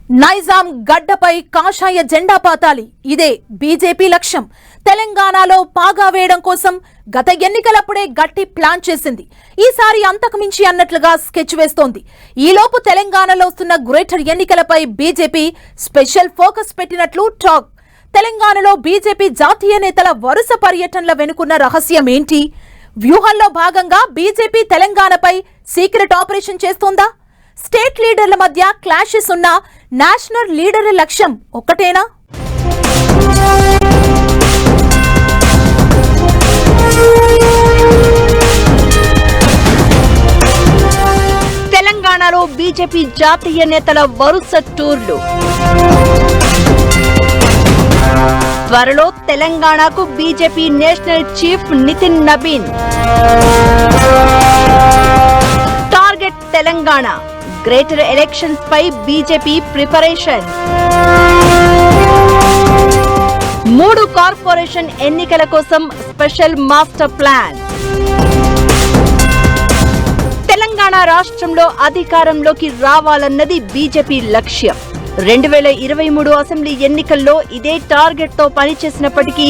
నైజాం గడ్డపై కాషాయ జెండా పాతాలి. ఇదే బీజేపీ లక్ష్యం. తెలంగాణలో పాగా వేయడం కోసం గత ఎన్నికలప్పుడే గట్టి ప్లాన్ చేసింది. ఈసారి అంతకుమించి అన్నట్లుగా స్కెచ్ వేస్తోంది. ఈలోపు తెలంగాణలో వస్తున్న గ్రేటర్ ఎన్నికలపై బీజేపీ స్పెషల్ ఫోకస్ పెట్టినట్లు టాక్. తెలంగాణలో బీజేపీ జాతీయ నేతల వరుస పర్యటనల వెనుకున్న రహస్యం ఏంటి? వ్యూహంలో భాగంగా బీజేపీ తెలంగాణపై సీక్రెట్ ఆపరేషన్ చేస్తోందా? స్టేట్ లీడర్ల మధ్య క్లాషెస్ ఉన్న నేషనల్ లీడర్ల లక్ష్యం ఒక్కటేనా? తెలంగాణలో బీజేపీ జాతీయ నేతల వరుస టూర్లు. త్వరలో తెలంగాణకు BJP national chief Nitin Nabin. Target Telangana. Greater elections పై బీజేపీ ప్రిపరేషన్. 3 కార్పొరేషన్ ఎన్నికల కోసం స్పెషల్ మాస్టర్ ప్లాన్. తెలంగాణ రాష్ట్రంలో అధికారంలోకి రావాలన్నది బీజేపీ లక్ష్యం. 2023 అసెంబ్లీ ఎన్నికల్లో ఇదే టార్గెట్ తో పనిచేసినప్పటికీ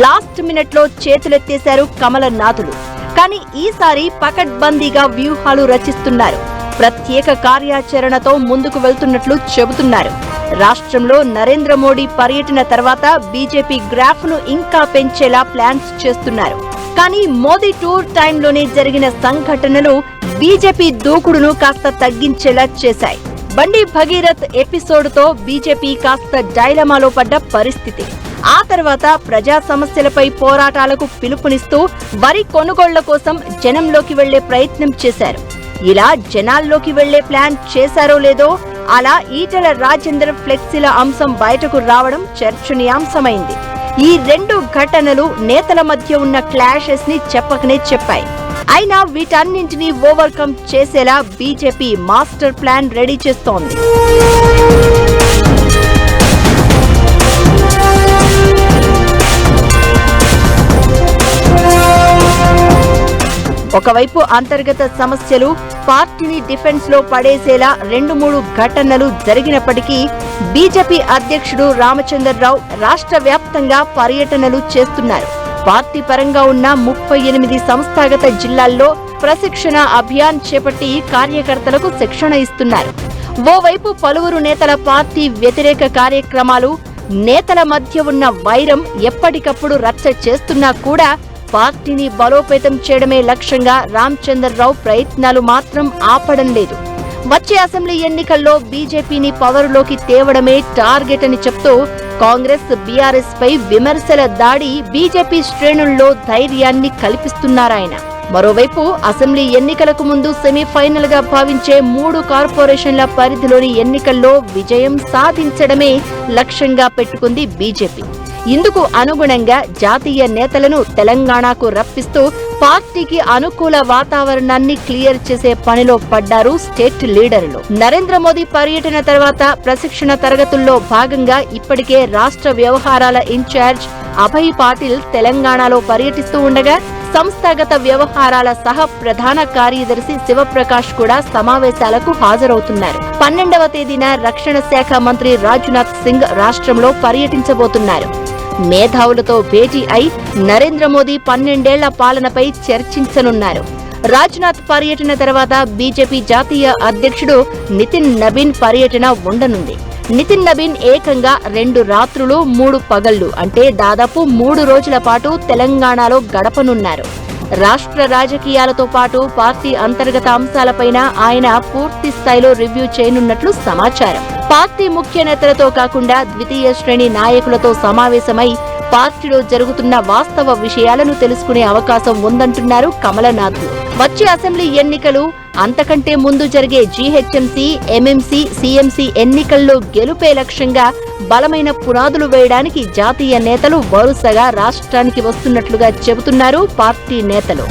లాస్ట్ మినిట్ లో చేతులెత్తేశారు కమలనాథులు. కానీ ఈసారి పకడ్బందీగా వ్యూహాలు రచిస్తున్నారు. ప్రత్యేక కార్యాచరణతో ముందుకు వెళ్తున్నట్లు చెబుతున్నారు. రాష్ట్రంలో నరేంద్ర మోడీ పర్యటన తర్వాత బీజేపీ గ్రాఫ్ ను ఇంకా పెంచేలా ప్లాన్స్ చేస్తున్నారు. కానీ మోదీ టూర్ టైంలోనే జరిగిన సంఘటనలు బీజేపీ దూకుడును కాస్త తగ్గించేలా చేశాయి. బండి భగీరథ్ ఎపిసోడ్ తో బీజేపీ కాస్త డైలమాలో పడ్డ పరిస్థితి. ఆ తర్వాత ప్రజా సమస్యలపై పోరాటాలకు పిలుపునిస్తూ వరి కొనుగోళ్ల కోసం జనంలోకి వెళ్లే ప్రయత్నం చేశారు. ఇలా జనాల్లోకి వెళ్లే ప్లాన్ చేశారో లేదో అలా ఈటెల రాజేందర్ ఫ్లెక్సీల అంశం బయటకు రావడం చర్చనీయాంశమైంది. ఈ 2 ఘటనలు నేతల మధ్య ఉన్న క్లాషెస్ ని చెప్పకనే చెప్పాయి. అయినా వీటన్నింటినీ ఓవర్కమ్ చేసేలా బీజేపీ మాస్టర్ ప్లాన్ రెడీ చేస్తోంది. ఒకవైపు అంతర్గత సమస్యలు పార్టీని డిఫెన్స్ లో పడేసేలా 2-3 ఘటనలు జరిగినప్పటికీ బీజేపీ అధ్యక్షుడు రామచంద్రరావు రాష్ట్ర వ్యాప్తంగా పర్యటనలు చేస్తున్నారు. పార్టీ పరంగా ఉన్న 38 సంస్థాగత జిల్లాల్లో ప్రశిక్షణ అభియాన్ చేపట్టి కార్యకర్తలకు శిక్షణ ఇస్తున్నారు. ఓవైపు పలువురు నేతల పార్టీ వ్యతిరేక కార్యక్రమాలు, నేతల మధ్య ఉన్న వైరం ఎప్పటికప్పుడు రచ్చ చేస్తున్నా కూడా పార్టీని బలోపేతం చేయడమే లక్ష్యంగా రామచంద్రరావు ప్రయత్నాలు మాత్రం ఆపడం లేదు. వచ్చే అసెంబ్లీ ఎన్నికల్లో బీజేపీని పవరులోకి తేవడమే టార్గెట్ అని చెప్తూ కాంగ్రెస్, బీఆర్ఎస్ పై విమర్శల దాడి బీజేపీ శ్రేణుల్లో ధైర్యాన్ని కల్పిస్తున్నారాయన. మరోవైపు అసెంబ్లీ ఎన్నికలకు ముందు సెమీఫైనల్ గా భావించే 3 కార్పొరేషన్ల పరిధిలోని ఎన్నికల్లో విజయం సాధించడమే లక్ష్యంగా పెట్టుకుంది బీజేపీ. ఇందుకు అనుగుణంగా జాతీయ నేతలను తెలంగాణకు రప్పిస్తూ పార్టీకి అనుకూల వాతావరణాన్ని క్లియర్ చేసే పనిలో పడ్డారు స్టేట్ లీడర్లు. నరేంద్ర మోదీ పర్యటన తర్వాత ప్రశిక్షణ తరగతుల్లో భాగంగా ఇప్పటికే రాష్ట్ర వ్యవహారాల ఇన్ఛార్జ్ అభయ్ పాటిల్ తెలంగాణలో పర్యటిస్తూ ఉండగా సంస్థాగత వ్యవహారాల సహ ప్రధాన కార్యదర్శి శివప్రకాష్ కూడా సమావేశాలకు హాజరవుతున్నారు. 12వ తేదీన రక్షణ శాఖ మంత్రి రాజ్నాథ్ సింగ్ రాష్ట్రంలో పర్యటించబోతున్నారు. మేధావులతో భేటీ అయి నరేంద్ర మోదీ 12 ఏళ్ల పాలనపై చర్చించనున్నారు. రాజ్నాథ్ పర్యటన తర్వాత బీజేపీ జాతీయ అధ్యక్షుడు నితిన్ నబీన్ పర్యటన ఉండనుంది. నితిన్ నబీన్ ఏకంగా 2 రాత్రులు 3 పగళ్లు అంటే దాదాపు 3 రోజుల పాటు తెలంగాణలో గడపనున్నారు. రాష్ట్ర రాజకీయాలతో పాటు పార్టీ అంతర్గత అంశాలపైన ఆయన పూర్తి స్థాయిలో రివ్యూ చేయనున్నట్లు సమాచారం. పార్టీ ముఖ్య నేతలతో కాకుండా ద్వితీయ శ్రేణి నాయకులతో సమావేశమై పార్టీలో జరుగుతున్న వాస్తవ విషయాలను తెలుసుకునే అవకాశం ఉందంటున్నారు కమలనాథులు. వచ్చే అసెంబ్లీ ఎన్నికలు, అంతకంటే ముందు జరిగే జీహెచ్ఎంసీ, ఎంఎంసీ, సీఎంసీ ఎన్నికల్లో గెలుపే లక్ష్యంగా బలమైన పునాదులు వేయడానికి జాతీయ నేతలు వరుసగా రాష్ట్రానికి వస్తున్నట్లుగా చెబుతున్నారు పార్టీ నేతలు.